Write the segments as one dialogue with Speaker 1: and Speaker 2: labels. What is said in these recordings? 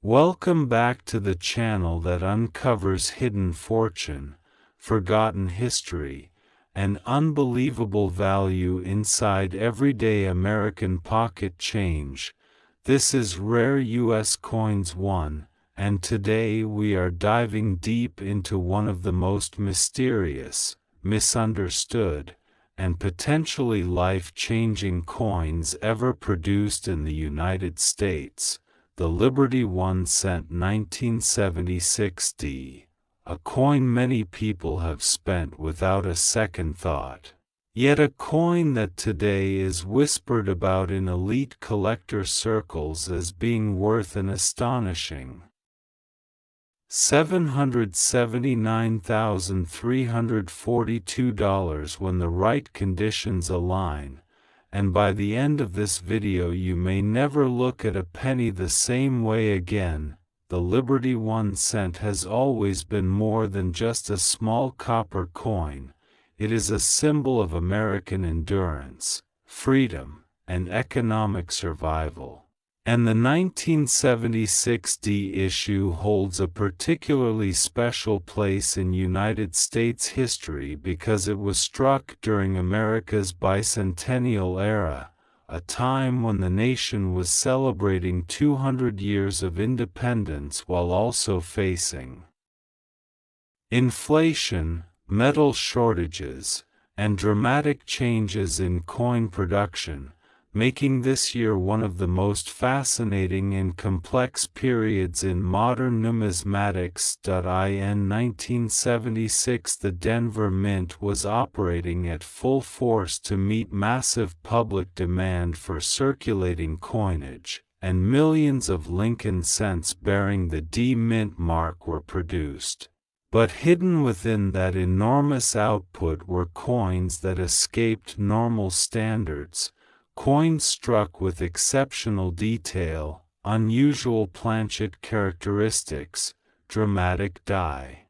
Speaker 1: Welcome back to the channel that uncovers hidden fortune, forgotten history, and unbelievable value inside everyday American pocket change. This is Rare U.S. Coins 1, and today we are diving deep into one of the most mysterious, misunderstood, and potentially life-changing coins ever produced in the United States. The Liberty 1 cent 1976 D, a coin many people have spent without a second thought. Yet a coin that today is whispered about in elite collector circles as being worth an astonishing $779,342 when the right conditions align. And by the end of this video you may never look at a penny the same way again. The Liberty 1 cent has always been more than just a small copper coin. It is a symbol of American endurance, freedom, and economic survival. And the 1976 D issue holds a particularly special place in United States history because it was struck during America's bicentennial era, a time when the nation was celebrating 200 years of independence while also facing inflation, metal shortages, and dramatic changes in coin production, making this year one of the most fascinating and complex periods in modern numismatics. In 1976, the Denver Mint was operating at full force to meet massive public demand for circulating coinage, and millions of Lincoln cents bearing the D Mint mark were produced. But hidden within that enormous output were coins that escaped normal standards. Coins struck with exceptional detail, unusual planchet characteristics, dramatic die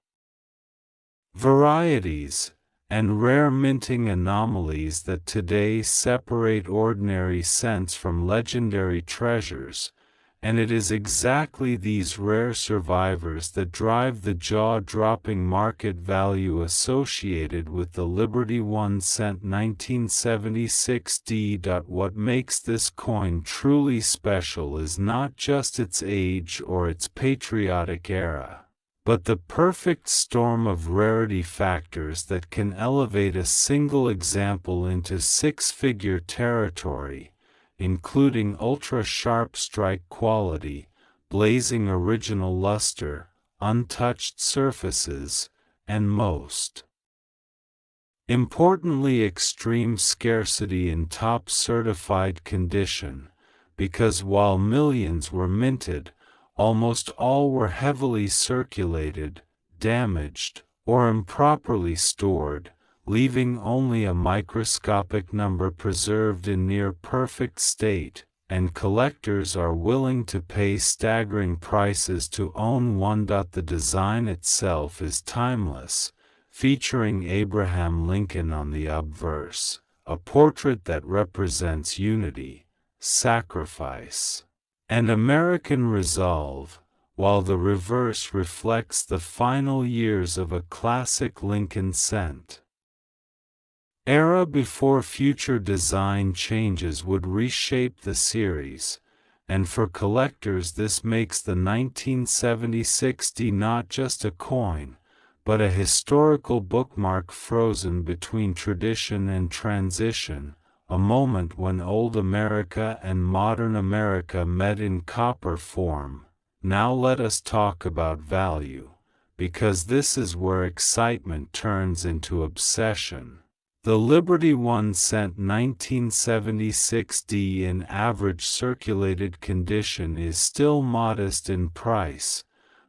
Speaker 1: varieties, and rare minting anomalies that today separate ordinary cents from legendary treasures. And it is exactly these rare survivors that drive the jaw-dropping market value associated with the Liberty 1 cent 1976 D. What makes this coin truly special is not just its age or its patriotic era, but the perfect storm of rarity factors that can elevate a single example into six-figure territory, including ultra-sharp strike quality, blazing original luster, untouched surfaces, and most importantly extreme scarcity in top certified condition, because while millions were minted, almost all were heavily circulated, damaged, or improperly stored, leaving only a microscopic number preserved in near-perfect state, and collectors are willing to pay staggering prices to own one. The design itself is timeless, featuring Abraham Lincoln on the obverse, a portrait that represents unity, sacrifice, and American resolve, while the reverse reflects the final years of a classic Lincoln cent. Era before future design changes would reshape the series, and for collectors this makes the 1976 D not just a coin, but a historical bookmark frozen between tradition and transition, a moment when old America and modern America met in copper form. Now let us talk about value, because this is where excitement turns into obsession. The Liberty 1 cent 1976 D in average circulated condition is still modest in price,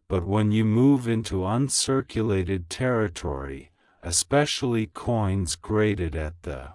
Speaker 1: but when you move into uncirculated territory, especially coins graded at the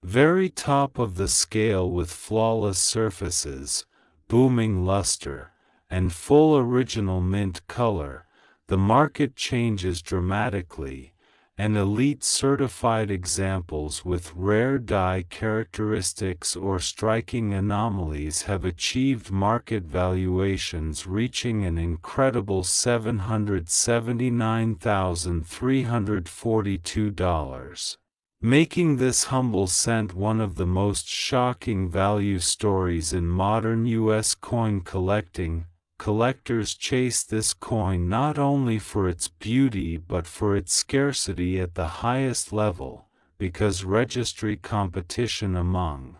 Speaker 1: very top of the scale with flawless surfaces, booming luster, and full original mint color, the market changes dramatically. and elite certified examples with rare die characteristics or striking anomalies have achieved market valuations reaching an incredible $779,342. Making this humble cent one of the most shocking value stories in modern U.S. coin collecting. Collectors chase this coin not only for its beauty but for its scarcity at the highest level, because registry competition among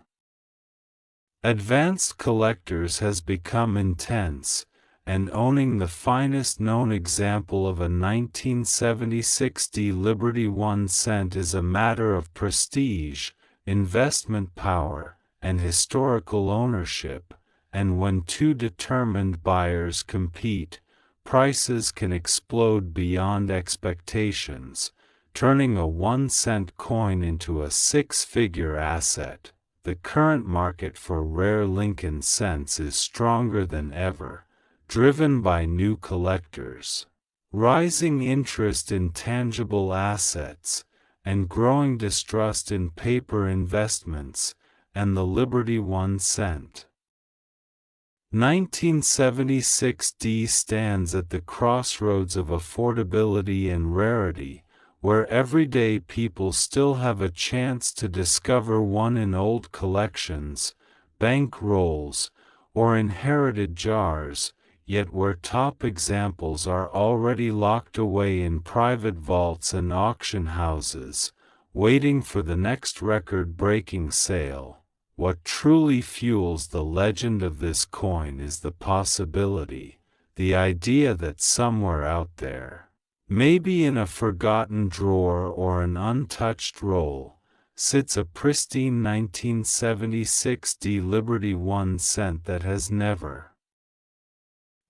Speaker 1: advanced collectors has become intense, and owning the finest known example of a 1976 D Liberty 1 cent is a matter of prestige, investment power, and historical ownership, and when two determined buyers compete, prices can explode beyond expectations, turning a 1-cent coin into a six-figure asset. The current market for rare Lincoln cents is stronger than ever, driven by new collectors, rising interest in tangible assets, and growing distrust in paper investments, and the Liberty 1 cent. 1976 D stands at the crossroads of affordability and rarity, where everyday people still have a chance to discover one in old collections, bank rolls, or inherited jars, yet where top examples are already locked away in private vaults and auction houses, waiting for the next record-breaking sale. What truly fuels the legend of this coin is the possibility, the idea that somewhere out there, maybe in a forgotten drawer or an untouched roll, sits a pristine 1976 D Liberty 1 cent that has never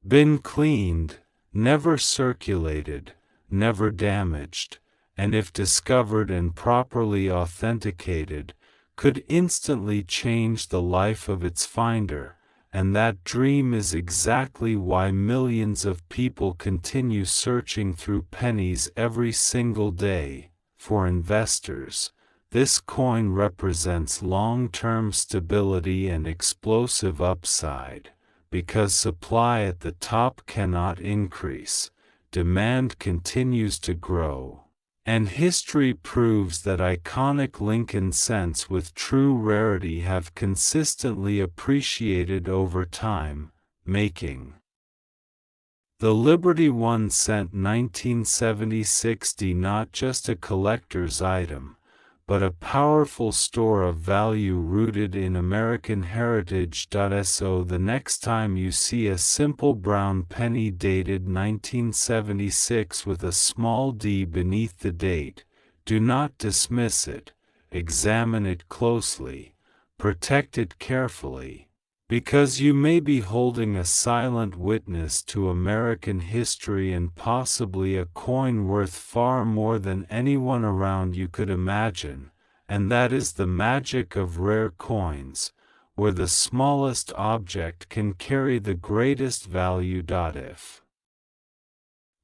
Speaker 1: been cleaned, never circulated, never damaged, and if discovered and properly authenticated, could instantly change the life of its finder. And that dream is exactly why millions of people continue searching through pennies every single day. For investors, this coin represents long-term stability and explosive upside, because supply at the top cannot increase, demand continues to grow. And history proves that iconic Lincoln cents with true rarity have consistently appreciated over time, making the Liberty 1 cent 1976 D not just a collector's item, but a powerful store of value rooted in American heritage. So the next time you see a simple brown penny dated 1976 with a small d beneath the date, do not dismiss it, examine it closely, protect it carefully, because you may be holding a silent witness to American history and possibly a coin worth far more than anyone around you could imagine, and that is the magic of rare coins, where the smallest object can carry the greatest value. If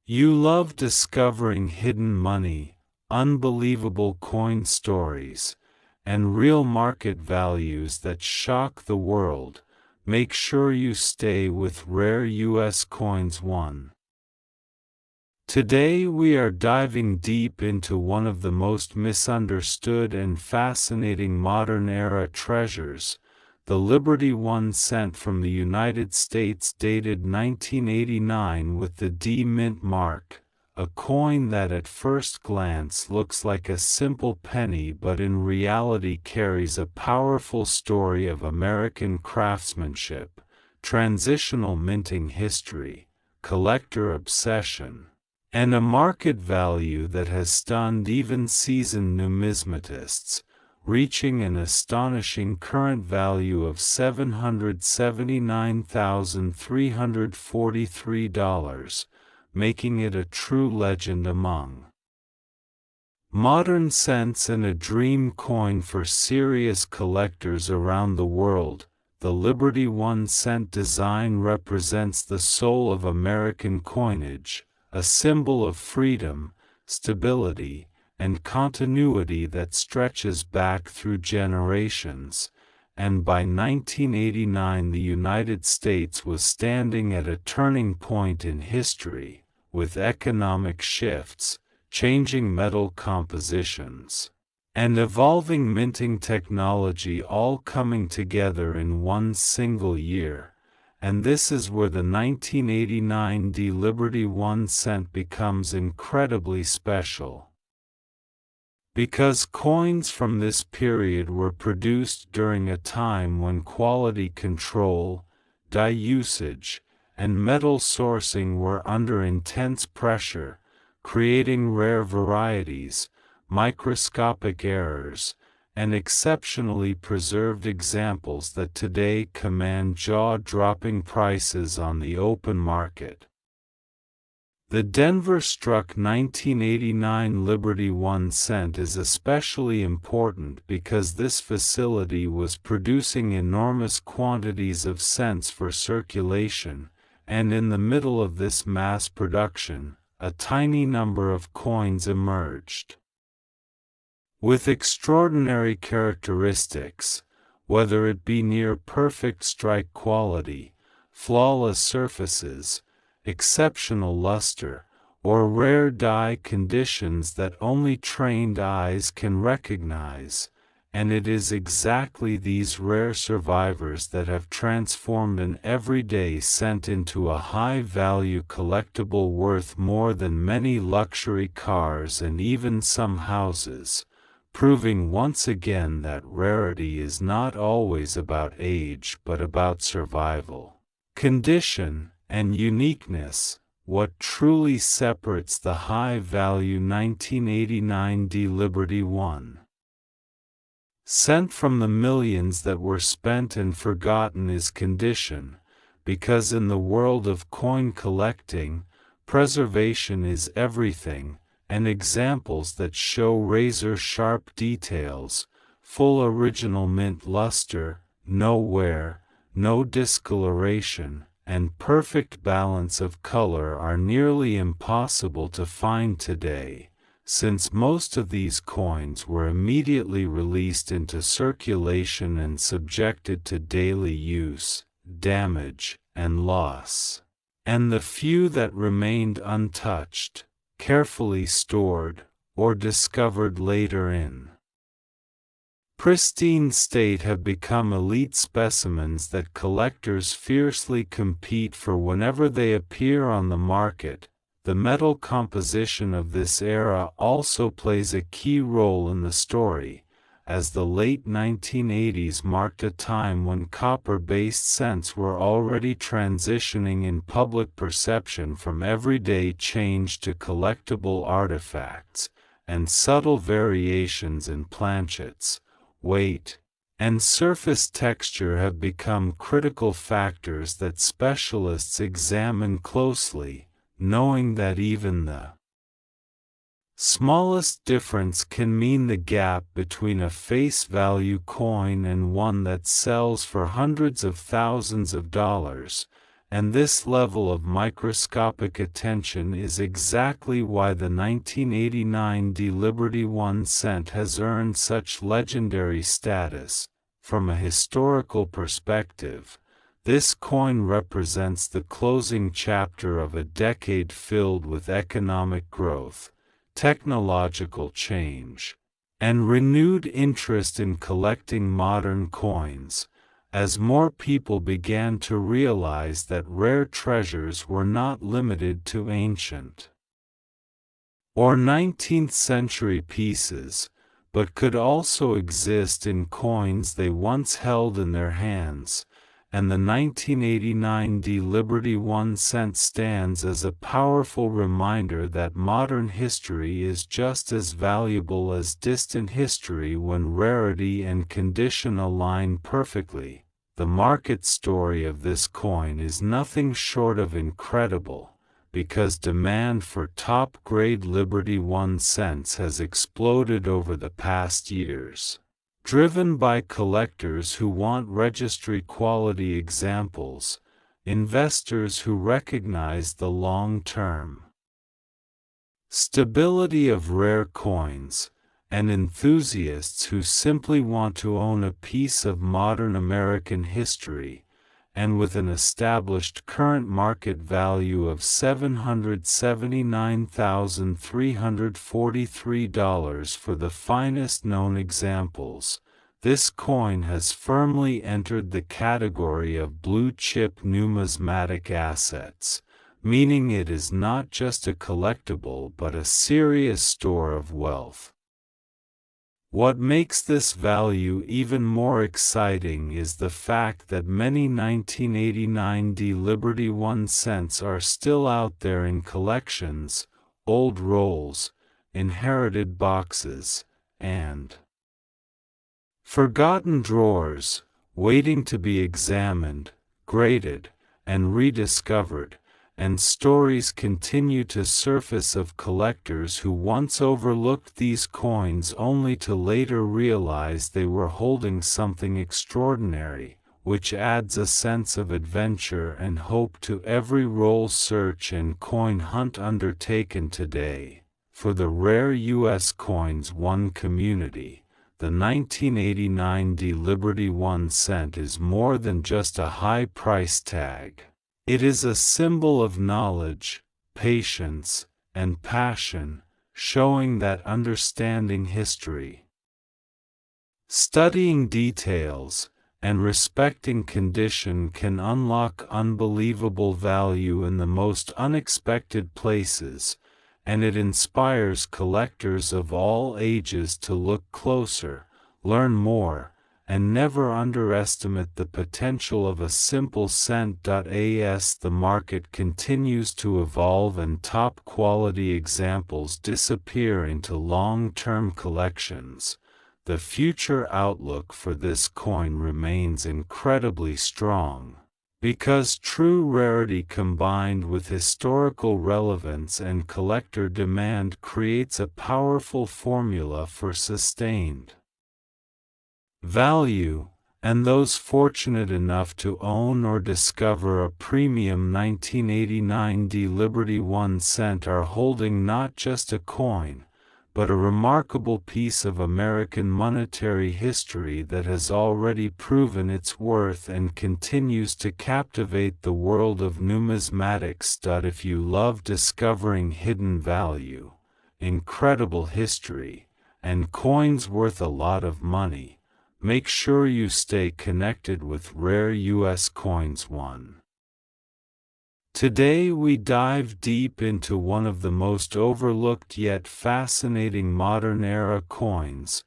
Speaker 1: you love discovering hidden money, unbelievable coin stories, and real market values that shock the world, make sure you stay with Rare U.S. Coins 1. Today we are diving deep into one of the most misunderstood and fascinating modern-era treasures, the Liberty 1 cent from the United States dated 1989 with the D Mint mark, a coin that at first glance looks like a simple penny but in reality carries a powerful story of American craftsmanship, transitional minting history, collector obsession, and a market value that has stunned even seasoned numismatists, reaching an astonishing current value of $779,343, making it a true legend among modern cents and a dream coin for serious collectors around the world. The Liberty 1 cent design represents the soul of American coinage, a symbol of freedom, stability, and continuity that stretches back through generations, and by 1989 the United States was standing at a turning point in history, with economic shifts, changing metal compositions, and evolving minting technology all coming together in one single year. And this is where the 1989 D Liberty 1 cent becomes incredibly special. Because coins from this period were produced during a time when quality control, die usage, and metal sourcing were under intense pressure, creating rare varieties, microscopic errors, and exceptionally preserved examples that today command jaw-dropping prices on the open market. The Denver-struck 1989 Liberty 1 cent is especially important because this facility was producing enormous quantities of cents for circulation, and in the middle of this mass production, a tiny number of coins emerged. With extraordinary characteristics, whether it be near-perfect strike quality, flawless surfaces, exceptional luster, or rare die conditions that only trained eyes can recognize, and it is exactly these rare survivors that have transformed an everyday cent into a high-value collectible worth more than many luxury cars and even some houses, proving once again that rarity is not always about age but about survival, condition, and uniqueness. What truly separates the high-value 1989 D Liberty 1 cent from the millions that were spent and forgotten is condition, because in the world of coin collecting, preservation is everything, and examples that show razor-sharp details, full original mint luster, no wear, no discoloration, and perfect balance of color are nearly impossible to find today, since most of these coins were immediately released into circulation and subjected to daily use, damage, and loss. And the few that remained untouched, carefully stored, or discovered later in pristine state have become elite specimens that collectors fiercely compete for whenever they appear on the market. The metal composition of this era also plays a key role in the story, as the late 1980s marked a time when copper-based cents were already transitioning in public perception from everyday change to collectible artifacts, and subtle variations in planchets, weight, and surface texture have become critical factors that specialists examine closely, knowing that even the smallest difference can mean the gap between a face-value coin and one that sells for hundreds of thousands of dollars, and this level of microscopic attention is exactly why the 1989 D Liberty 1 cent has earned such legendary status. From a historical perspective, this coin represents the closing chapter of a decade filled with economic growth, technological change, and renewed interest in collecting modern coins, as more people began to realize that rare treasures were not limited to ancient or 19th century pieces, but could also exist in coins they once held in their hands, and the 1989 D Liberty 1 cent stands as a powerful reminder that modern history is just as valuable as distant history when rarity and condition align perfectly. The market story of this coin is nothing short of incredible, because demand for top-grade Liberty 1 cents has exploded over the past years, driven by collectors who want registry-quality examples, investors who recognize the long-term Stability of rare coins, and enthusiasts who simply want to own a piece of modern American history, and with an established current market value of $779,343 for the finest known examples. This coin has firmly entered the category of blue-chip numismatic assets, meaning it is not just a collectible but a serious store of wealth. What makes this value even more exciting is the fact that many 1989 D Liberty 1 cents are still out there in collections, old rolls, inherited boxes, and forgotten drawers, waiting to be examined, graded, and rediscovered, and stories continue to surface of collectors who once overlooked these coins only to later realize they were holding something extraordinary, which adds a sense of adventure and hope to every roll search and coin hunt undertaken today. For the rare U.S. Coins 1 community, the 1989 D Liberty 1 cent is more than just a high price tag. It is a symbol of knowledge, patience, and passion, showing that understanding history, studying details, and respecting condition can unlock unbelievable value in the most unexpected places, and it inspires collectors of all ages to look closer, learn more, and never underestimate the potential of a simple cent. As the market continues to evolve and top-quality examples disappear into long-term collections, the future outlook for this coin remains incredibly strong, because true rarity combined with historical relevance and collector demand creates a powerful formula for sustained value, and those fortunate enough to own or discover a premium 1989 D Liberty 1 cent are holding not just a coin, but a remarkable piece of American monetary history that has already proven its worth and continues to captivate the world of numismatics. If you love discovering hidden value, incredible history, and coins worth a lot of money, make sure you stay connected with Rare U.S. Coins 1. Today we dive deep into one of the most overlooked yet fascinating modern-era coins,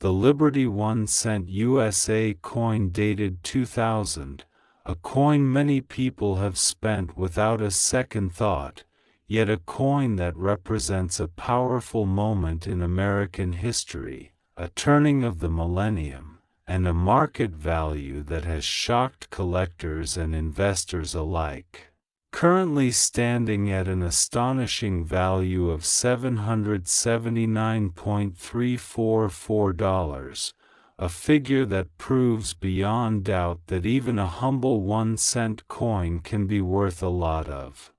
Speaker 1: the Liberty 1 cent USA coin dated 2000, a coin many people have spent without a second thought, yet a coin that represents a powerful moment in American history, a turning of the millennium, and a market value that has shocked collectors and investors alike. Currently standing at an astonishing value of $779.344, a figure that proves beyond doubt that even a humble 1 cent coin can be worth a lot of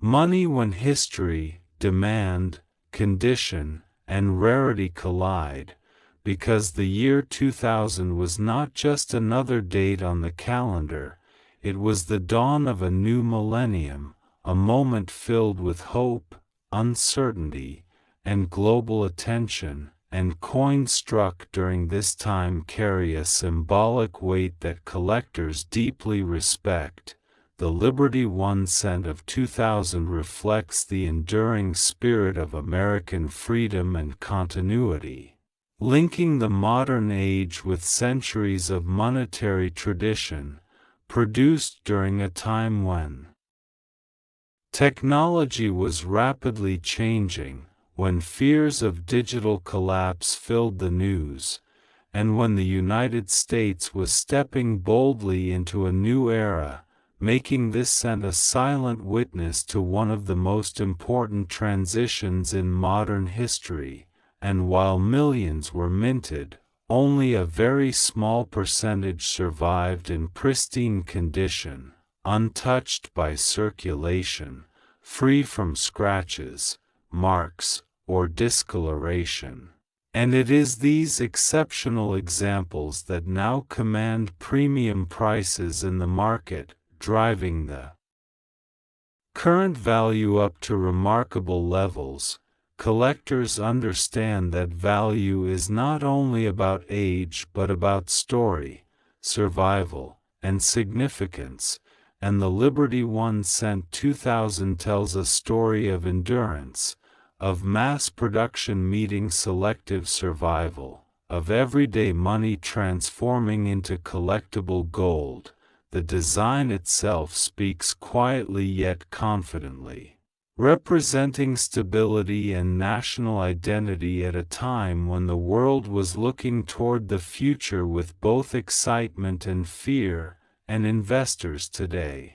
Speaker 1: money when history, demand, condition, and rarity collide, because the year 2000 was not just another date on the calendar, it was the dawn of a new millennium, a moment filled with hope, uncertainty, and global attention, and coins struck during this time carry a symbolic weight that collectors deeply respect. The Liberty 1 cent of 2000 reflects the enduring spirit of American freedom and continuity, linking the modern age with centuries of monetary tradition, produced during a time when technology was rapidly changing, when fears of digital collapse filled the news, and when the United States was stepping boldly into a new era, making this cent a silent witness to one of the most important transitions in modern history. And while millions were minted, only a very small percentage survived in pristine condition, untouched by circulation, free from scratches, marks, or discoloration. And it is these exceptional examples that now command premium prices in the market, driving the current value up to remarkable levels. Collectors understand that value is not only about age but about story, survival, and significance, and the Liberty 1 cent 2000 tells a story of endurance, of mass production meeting selective survival, of everyday money transforming into collectible gold. The design itself speaks quietly yet confidently, representing stability and national identity at a time when the world was looking toward the future with both excitement and fear, and investors today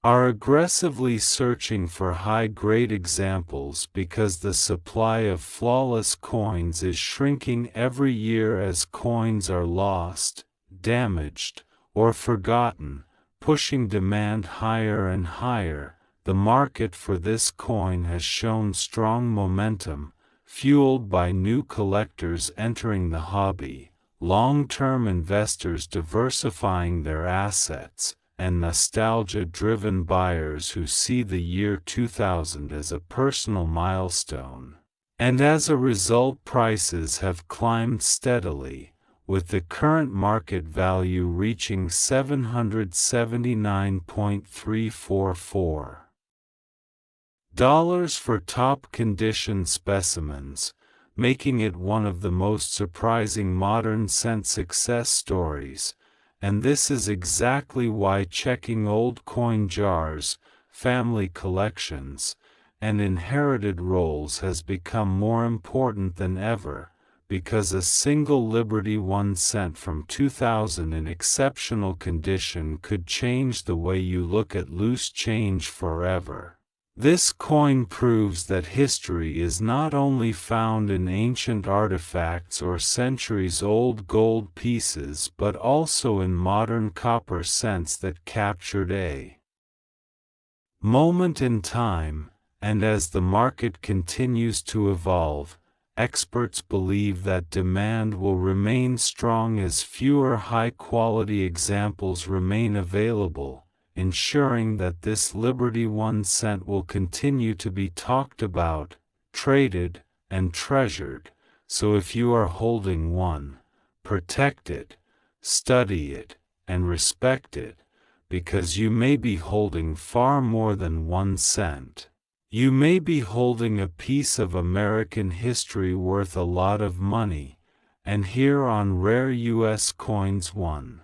Speaker 1: are aggressively searching for high-grade examples because the supply of flawless coins is shrinking every year as coins are lost, damaged, or forgotten, pushing demand higher and higher. The market for this coin has shown strong momentum, fueled by new collectors entering the hobby, long-term investors diversifying their assets, and nostalgia-driven buyers who see the year 2000 as a personal milestone. And as a result, prices have climbed steadily, with the current market value reaching $779.344 for top-condition specimens, making it one of the most surprising modern cent success stories. And this is exactly why checking old coin jars, family collections, and inherited rolls has become more important than ever, because a single Liberty 1 cent from 2000 in exceptional condition could change the way you look at loose change forever. This coin proves that history is not only found in ancient artifacts or centuries-old gold pieces but also in modern copper cents that captured a moment in time, and as the market continues to evolve, experts believe that demand will remain strong as fewer high-quality examples remain available, ensuring that this Liberty 1 cent will continue to be talked about, traded, and treasured. So if you are holding one, protect it, study it, and respect it, because you may be holding far more than 1 cent. You may be holding a piece of American history worth a lot of money, and here on Rare U.S. Coins 1.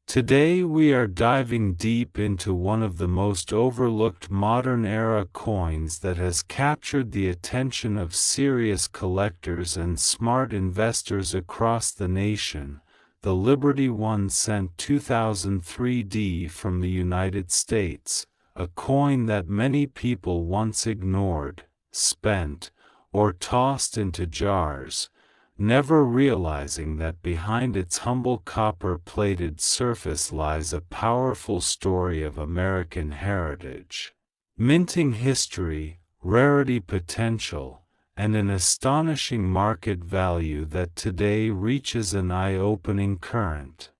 Speaker 1: Today we are diving deep into one of the most overlooked modern-era coins that has captured the attention of serious collectors and smart investors across the nation, the Liberty 1 cent 2003D from the United States, a coin that many people once ignored, spent, or tossed into jars, never realizing that behind its humble copper-plated surface lies a powerful story of American heritage, minting history, rarity potential, and an astonishing market value that today reaches an eye-opening current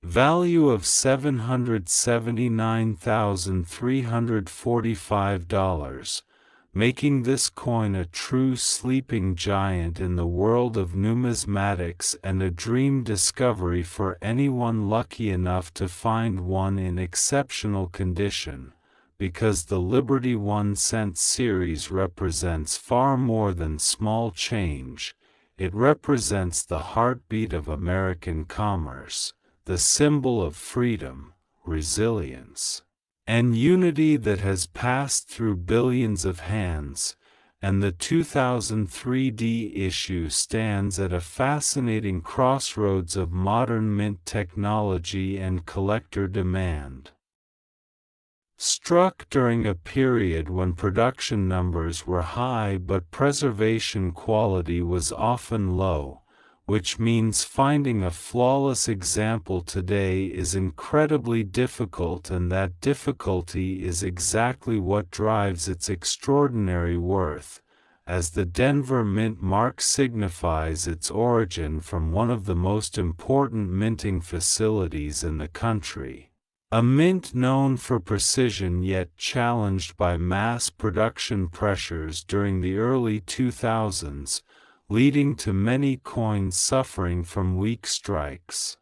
Speaker 1: value of $779,345, making this coin a true sleeping giant in the world of numismatics and a dream discovery for anyone lucky enough to find one in exceptional condition, because the Liberty 1 cent series represents far more than small change. It represents the heartbeat of American commerce, the symbol of freedom, resilience, and unity that has passed through billions of hands, and the 2003D issue stands at a fascinating crossroads of modern mint technology and collector demand. Struck during a period when production numbers were high but preservation quality was often low, which means finding a flawless example today is incredibly difficult, and that difficulty is exactly what drives its extraordinary worth, as the Denver Mint mark signifies its origin from one of the most important minting facilities in the country. A mint known for precision yet challenged by mass production pressures during the early 2000s, leading to many coins suffering from weak strikes,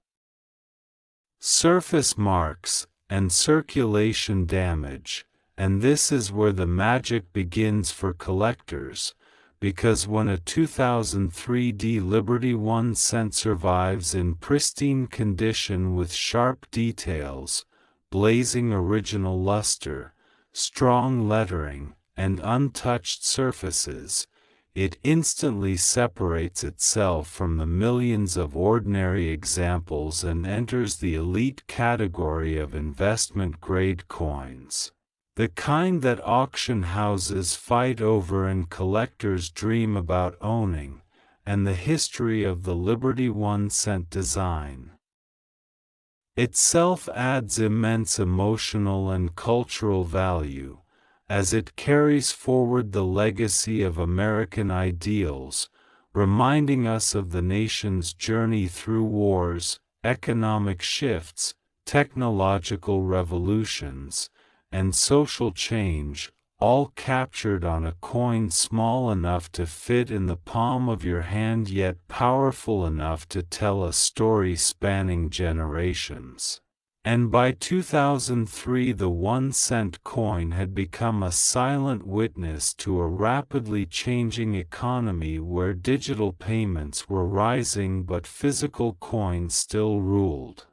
Speaker 1: surface marks, and circulation damage. And this is where the magic begins for collectors, because when a 2003 Liberty 1 cent survives in pristine condition with sharp details, blazing original luster, strong lettering, and untouched surfaces, it instantly separates itself from the millions of ordinary examples and enters the elite category of investment-grade coins. The kind that auction houses fight over and collectors dream about owning, and the history of the Liberty 1 cent design itself adds immense emotional and cultural value, as it carries forward the legacy of American ideals, reminding us of the nation's journey through wars, economic shifts, technological revolutions, and social change, all captured on a coin small enough to fit in the palm of your hand yet powerful enough to tell a story spanning generations. And by 2003 the 1 cent coin had become a silent witness to a rapidly changing economy where digital payments were rising but physical coins still ruled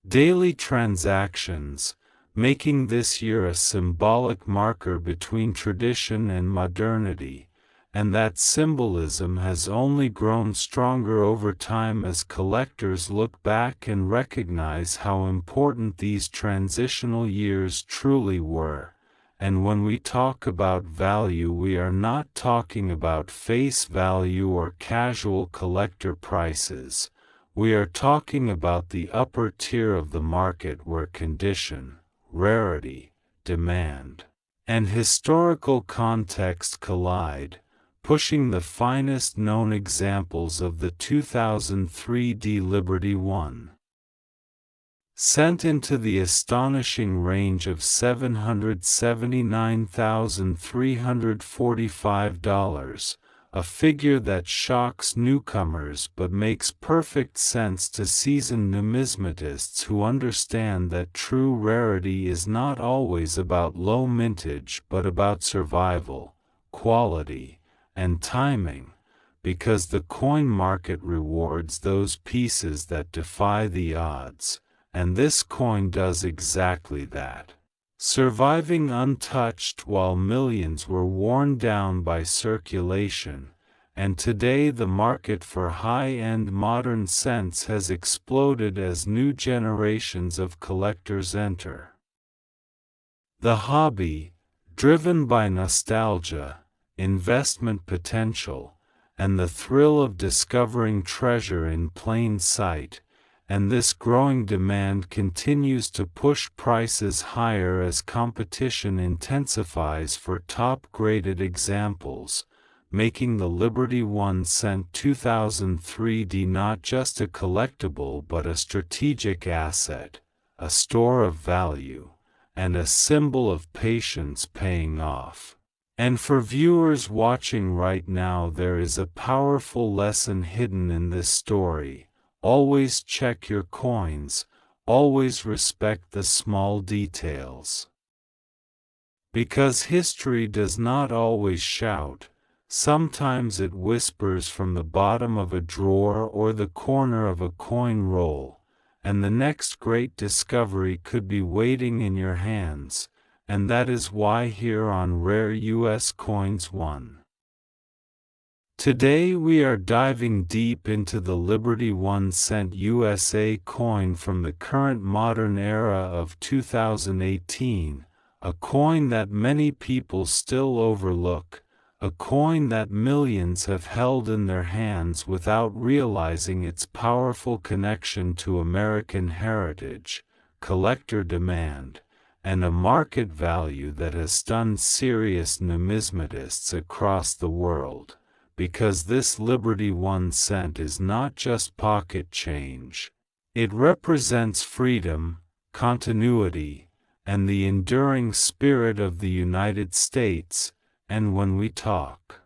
Speaker 1: daily transactions, making this year a symbolic marker between tradition and modernity, and that symbolism has only grown stronger over time as collectors look back and recognize how important these transitional years truly were. And when we talk about value, we are not talking about face value or casual collector prices. We are talking about the upper tier of the market where condition, rarity, demand, and historical context collide, pushing the finest known examples of the 2003 Liberty 1 cent into the astonishing range of $779,345, a figure that shocks newcomers but makes perfect sense to seasoned numismatists who understand that true rarity is not always about low mintage but about survival, quality, and timing, because the coin market rewards those pieces that defy the odds, and this coin does exactly that, surviving untouched while millions were worn down by circulation. And today the market for high-end modern cents has exploded as new generations of collectors enter the hobby, driven by nostalgia, investment potential, and the thrill of discovering treasure in plain sight. And this growing demand continues to push prices higher as competition intensifies for top-graded examples, making the Liberty 1 cent 2003 not just a collectible but a strategic asset, a store of value, and a symbol of patience paying off. And for viewers watching right now, there is a powerful lesson hidden in this story. Always check your coins, always respect the small details. Because history does not always shout, sometimes it whispers from the bottom of a drawer or the corner of a coin roll, and the next great discovery could be waiting in your hands, and that is why here on Rare U.S. Coins 1. Today we are diving deep into the Liberty 1 cent USA coin from the current modern era of 2018, a coin that many people still overlook, a coin that millions have held in their hands without realizing its powerful connection to American heritage, collector demand, and a market value that has stunned serious numismatists across the world, because this Liberty 1 cent is not just pocket change. It represents freedom, continuity, and the enduring spirit of the United States. And when we talk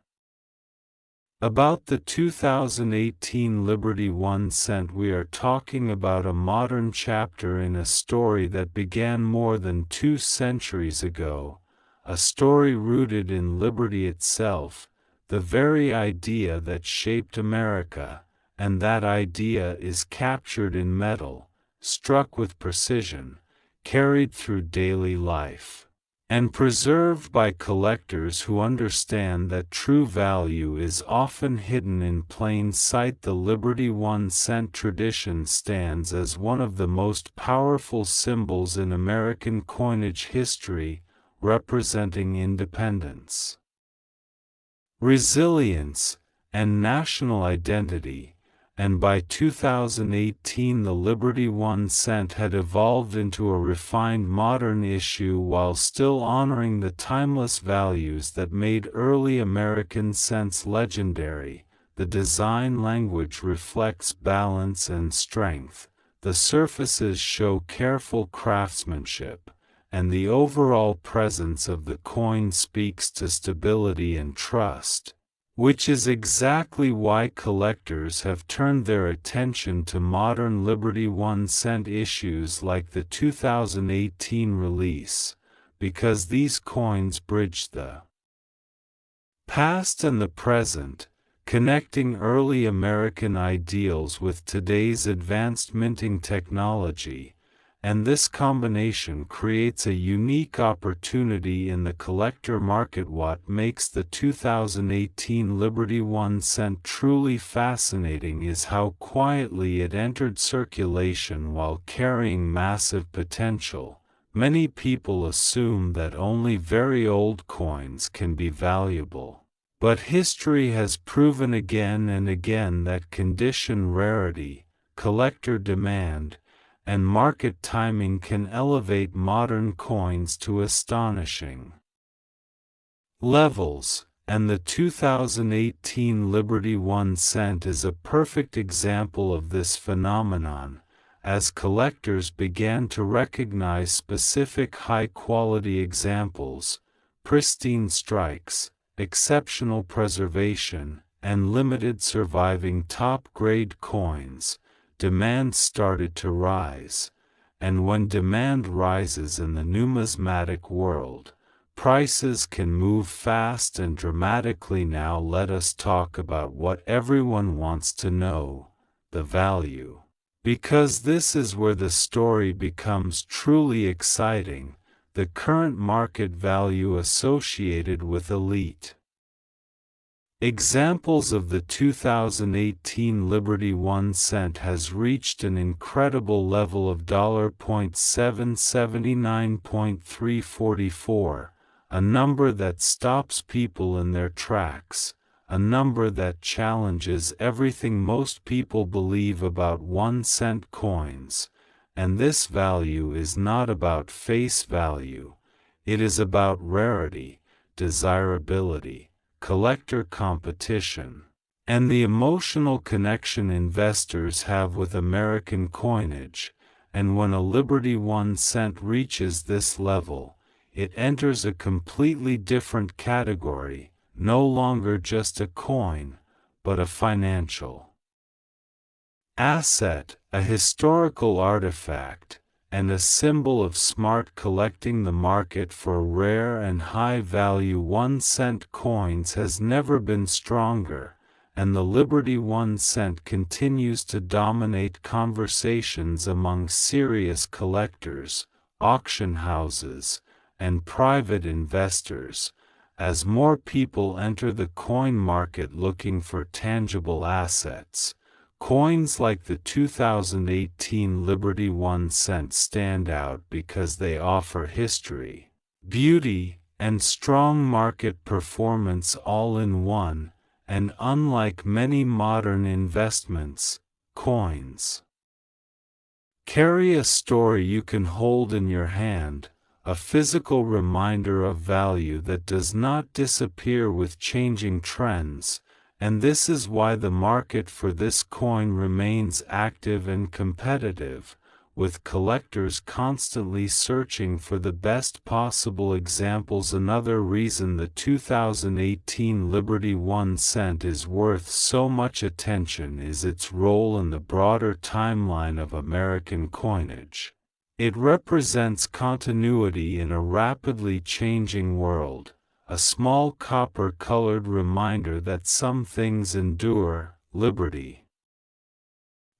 Speaker 1: about the 2018 Liberty 1 cent, we are talking about a modern chapter in a story that began more than 2 centuries ago, a story rooted in liberty itself, the very idea that shaped America, and that idea is captured in metal, struck with precision, carried through daily life, and preserved by collectors who understand that true value is often hidden in plain sight. The Liberty 1 cent tradition stands as one of the most powerful symbols in American coinage history, representing independence, resilience, and national identity. And by 2018 the Liberty 1 cent had evolved into a refined modern issue while still honoring the timeless values that made early American cents legendary. The design language reflects balance and strength, the surfaces show careful craftsmanship, and the overall presence of the coin speaks to stability and trust, which is exactly why collectors have turned their attention to modern Liberty 1 cent issues like the 2018 release, because these coins bridge the past and the present, connecting early American ideals with today's advanced minting technology. And this combination creates a unique opportunity in the collector market. What makes the 2018 Liberty 1 cent truly fascinating is how quietly it entered circulation while carrying massive potential. Many people assume that only very old coins can be valuable, but history has proven again and again that condition, rarity, collector demand, and market timing can elevate modern coins to astonishing levels, and the 2018 Liberty 1 cent is a perfect example of this phenomenon, as collectors began to recognize specific high-quality examples, pristine strikes, exceptional preservation, and limited surviving top-grade coins. Demand started to rise, and when demand rises in the numismatic world, prices can move fast and dramatically. Now let us talk about what everyone wants to know, the value. Because this is where the story becomes truly exciting, the current market value associated with elite examples of the 2018 Liberty 1 cent has reached an incredible level of $779.344, a number that stops people in their tracks, a number that challenges everything most people believe about 1 cent coins. And this value is not about face value, it is about rarity, desirability, collector competition, and the emotional connection investors have with American coinage. And when a Liberty 1 cent reaches this level, it enters a completely different category, no longer just a coin, but a financial asset, a historical artifact, and a symbol of smart collecting. The market for rare and high-value 1 cent coins has never been stronger, and the Liberty 1 cent continues to dominate conversations among serious collectors, auction houses, and private investors, as more people enter the coin market looking for tangible assets. Coins like the 2018 Liberty 1 cent stand out because they offer history, beauty, and strong market performance all in one, and unlike many modern investments, coins carry a story you can hold in your hand, a physical reminder of value that does not disappear with changing trends, and this is why the market for this coin remains active and competitive, with collectors constantly searching for the best possible examples. Another reason the 2018 Liberty 1 cent is worth so much attention is its role in the broader timeline of American coinage. It represents continuity in a rapidly changing world, a small copper-colored reminder that some things endure. Liberty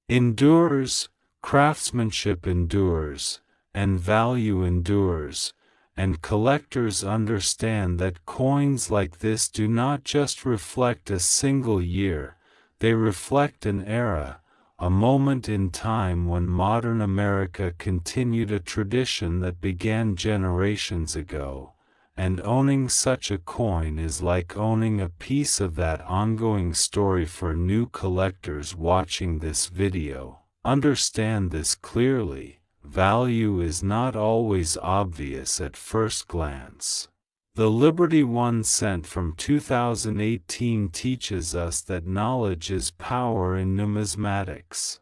Speaker 1: endures, craftsmanship endures, and value endures, and collectors understand that coins like this do not just reflect a single year, they reflect an era, a moment in time when modern America continued a tradition that began generations ago, and owning such a coin is like owning a piece of that ongoing story. For new collectors watching this video, understand this clearly: value is not always obvious at first glance. The Liberty 1 cent from 2018 teaches us that knowledge is power in numismatics.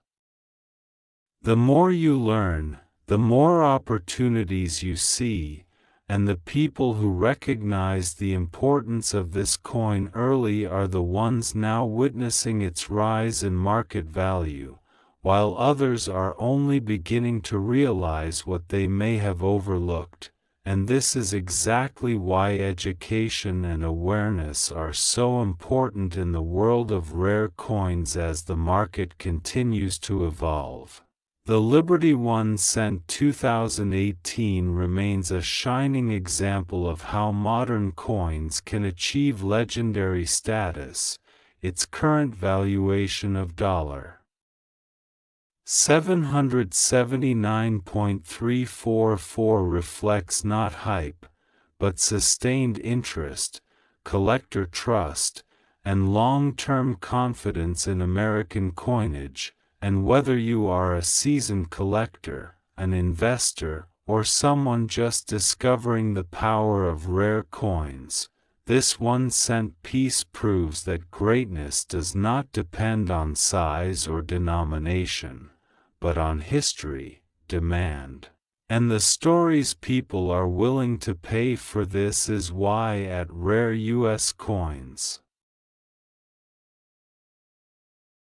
Speaker 1: The more you learn, the more opportunities you see, and the people who recognize the importance of this coin early are the ones now witnessing its rise in market value, while others are only beginning to realize what they may have overlooked. And this is exactly why education and awareness are so important in the world of rare coins as the market continues to evolve. The Liberty 1 cent 2018 remains a shining example of how modern coins can achieve legendary status. Its current valuation of $779.344 reflects not hype, but sustained interest, collector trust, and long-term confidence in American coinage. And whether you are a seasoned collector, an investor, or someone just discovering the power of rare coins, this 1 cent piece proves that greatness does not depend on size or denomination, but on history, demand, and the stories people are willing to pay for. This is why at Rare US Coins